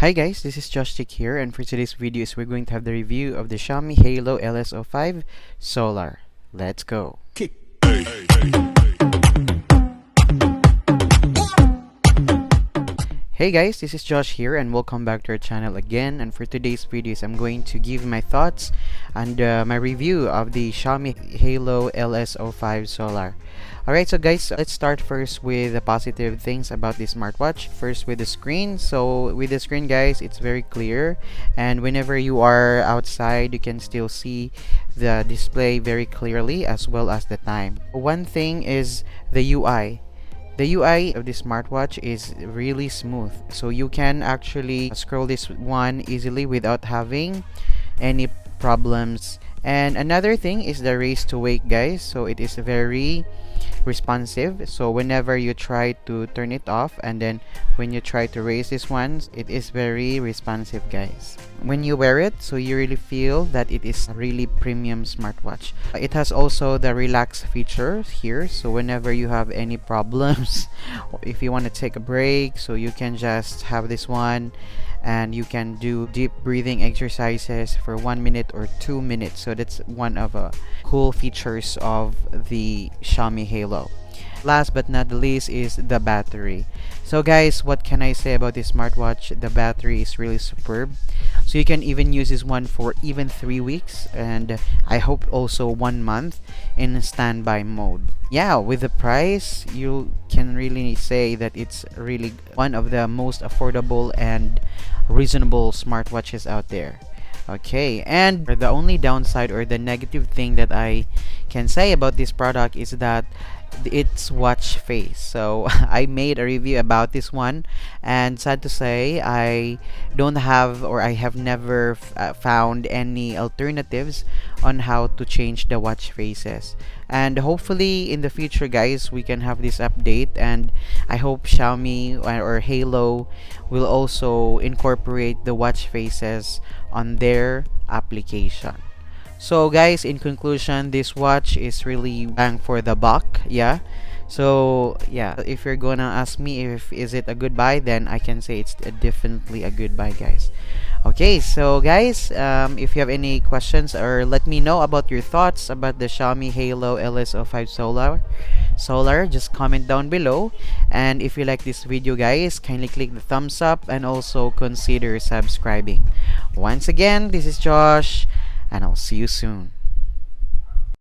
Hi guys, this is Josh here, and for today's video is we're going to have the review of the Xiaomi Haylou LS05 Solar. Let's go. Hey guys, this is Josh here and welcome back to our channel again, and for today's videos I'm going to give my thoughts and my review of the Xiaomi Haylou LS05 Solar. Alright, so guys, let's start first with the positive things about this smartwatch. First with the screen. So with the screen guys, it's very clear, and whenever you are outside you can still see the display very clearly as well as the time. One thing is the UI. The UI of this smartwatch is really smooth, so you can actually scroll this one easily without having any problems. And another thing is the raise to wake guys, so it is very responsive. So whenever you try to turn it off and then when you try to raise this one, it is very responsive guys when you wear it, so you really feel that it is a really premium smartwatch. It has also the relax feature here, so whenever you have any problems or if you want to take a break, so you can just have this one and you can do deep breathing exercises for 1 minute or 2 minutes. So that's one of the cool features of the Xiaomi Haylou. Last but not the least is the battery. So guys, what can I say about this smartwatch? The battery is really superb, so you can even use this one for even 3 weeks, and I hope also 1 month in standby mode. Yeah, with the price you can really say that it's really one of the most affordable and reasonable smartwatches out there. Okay, and the only downside or the negative thing that I can say about this product is that its watch face. So I made a review about this one, and sad to say I don't have, or I have never found any alternatives on how to change the watch faces. And hopefully in the future guys we can have this update, and I hope Xiaomi or Haylou will also incorporate the watch faces on their application. So guys, in conclusion, this watch is really bang for the buck. Yeah, so yeah, if you're gonna ask me if is it a good buy, then I can say it's definitely a good buy guys. Okay, so guys, if you have any questions or let me know about your thoughts about the Xiaomi Haylou LS05 Solar, just comment down below. And if you like this video guys, kindly click the thumbs up and also consider subscribing. Once again, this is Josh, and I'll see you soon.